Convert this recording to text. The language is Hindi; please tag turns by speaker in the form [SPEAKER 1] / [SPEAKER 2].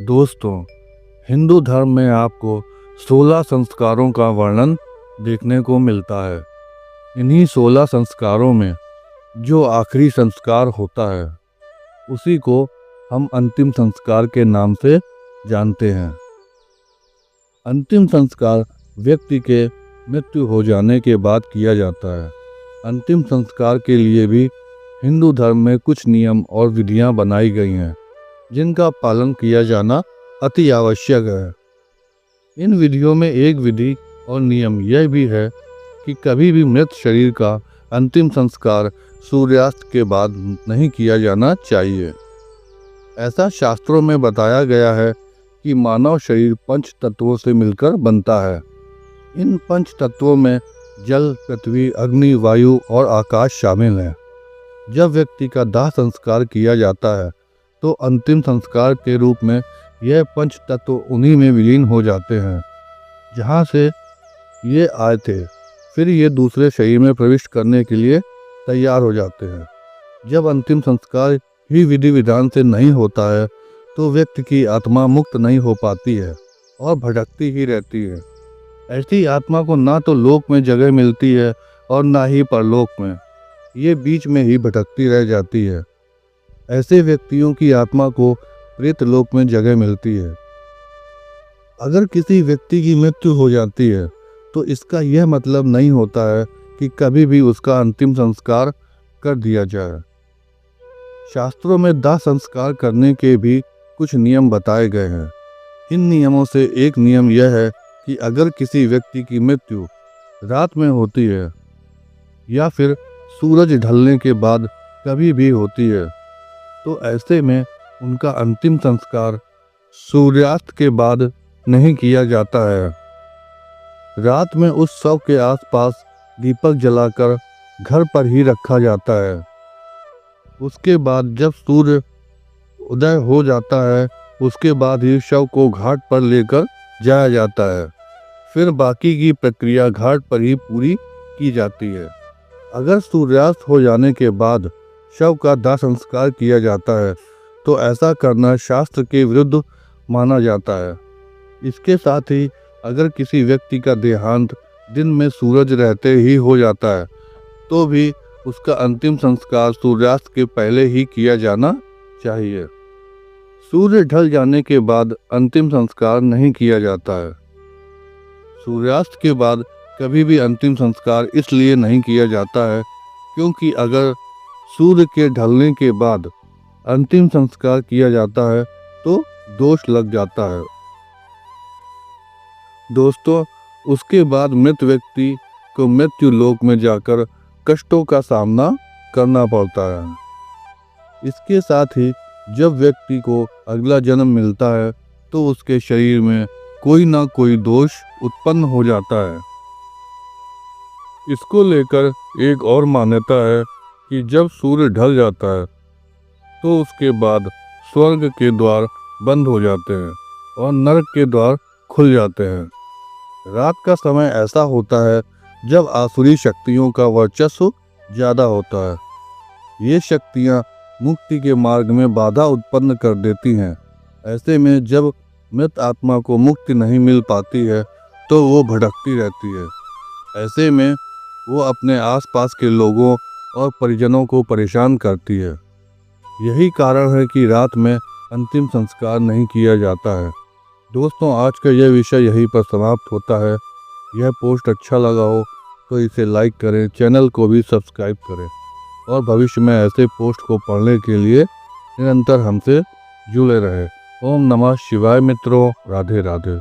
[SPEAKER 1] दोस्तों, हिंदू धर्म में आपको 16 संस्कारों का वर्णन देखने को मिलता है। इन्हीं 16 संस्कारों में जो आखिरी संस्कार होता है उसी को हम अंतिम संस्कार के नाम से जानते हैं। अंतिम संस्कार व्यक्ति के मृत्यु हो जाने के बाद किया जाता है। अंतिम संस्कार के लिए भी हिंदू धर्म में कुछ नियम और विधियां बनाई गई हैं जिनका पालन किया जाना अति आवश्यक है। इन विधियों में एक विधि और नियम यह भी है कि कभी भी मृत शरीर का अंतिम संस्कार सूर्यास्त के बाद नहीं किया जाना चाहिए। ऐसा शास्त्रों में बताया गया है कि मानव शरीर 5 तत्वों से मिलकर बनता है। इन 5 तत्वों में जल, पृथ्वी, अग्नि, वायु और आकाश शामिल हैं। जब व्यक्ति का दाह संस्कार किया जाता है तो अंतिम संस्कार के रूप में यह 5 तत्व उन्हीं में विलीन हो जाते हैं जहाँ से ये आए थे। फिर ये दूसरे शरीर में प्रविष्ट करने के लिए तैयार हो जाते हैं। जब अंतिम संस्कार ही विधि विधान से नहीं होता है तो व्यक्ति की आत्मा मुक्त नहीं हो पाती है और भटकती ही रहती है। ऐसी आत्मा को ना तो लोक में जगह मिलती है और ना ही परलोक में, ये बीच में ही भटकती रह जाती है। ऐसे व्यक्तियों की आत्मा को प्रेत लोक में जगह मिलती है। अगर किसी व्यक्ति की मृत्यु हो जाती है तो इसका यह मतलब नहीं होता है कि कभी भी उसका अंतिम संस्कार कर दिया जाए। शास्त्रों में दाह संस्कार करने के भी कुछ नियम बताए गए हैं। इन नियमों से एक नियम यह है कि अगर किसी व्यक्ति की मृत्यु रात में होती है या फिर सूरज ढलने के बाद कभी भी होती है तो ऐसे में उनका अंतिम संस्कार सूर्यास्त के बाद नहीं किया जाता है। रात में उस शव के आसपास दीपक जलाकर घर पर ही रखा जाता है। उसके बाद जब सूर्य उदय हो जाता है उसके बाद ही शव को घाट पर लेकर जाया जाता है। फिर बाकी की प्रक्रिया घाट पर ही पूरी की जाती है। अगर सूर्यास्त हो जाने के बाद शव का दाह संस्कार किया जाता है तो ऐसा करना शास्त्र के विरुद्ध माना जाता है। इसके साथ ही अगर किसी व्यक्ति का देहांत दिन में सूरज रहते ही हो जाता है तो भी उसका अंतिम संस्कार सूर्यास्त के पहले ही किया जाना चाहिए। सूर्य ढल जाने के बाद अंतिम संस्कार नहीं किया जाता है। सूर्यास्त के बाद कभी भी अंतिम संस्कार इसलिए नहीं किया जाता है क्योंकि अगर सूर्य के ढलने के बाद अंतिम संस्कार किया जाता है तो दोष लग जाता है। दोस्तों, उसके बाद मृत व्यक्ति को मृत्यु लोक में जाकर कष्टों का सामना करना पड़ता है। इसके साथ ही जब व्यक्ति को अगला जन्म मिलता है तो उसके शरीर में कोई ना कोई दोष उत्पन्न हो जाता है। इसको लेकर एक और मान्यता है कि जब सूर्य ढल जाता है तो उसके बाद स्वर्ग के द्वार बंद हो जाते हैं और नरक के द्वार खुल जाते हैं। रात का समय ऐसा होता है जब आसुरी शक्तियों का वर्चस्व ज़्यादा होता है। ये शक्तियाँ मुक्ति के मार्ग में बाधा उत्पन्न कर देती हैं। ऐसे में जब मृत आत्मा को मुक्ति नहीं मिल पाती है तो वो भटकती रहती है। ऐसे में वो अपने आसपास के लोगों और परिजनों को परेशान करती है। यही कारण है कि रात में अंतिम संस्कार नहीं किया जाता है। दोस्तों, आज का यह विषय यहीं पर समाप्त होता है। यह पोस्ट अच्छा लगा हो तो इसे लाइक करें, चैनल को भी सब्सक्राइब करें और भविष्य में ऐसे पोस्ट को पढ़ने के लिए निरंतर हमसे जुड़े रहें। ओम नमः शिवाय मित्रों, राधे राधे।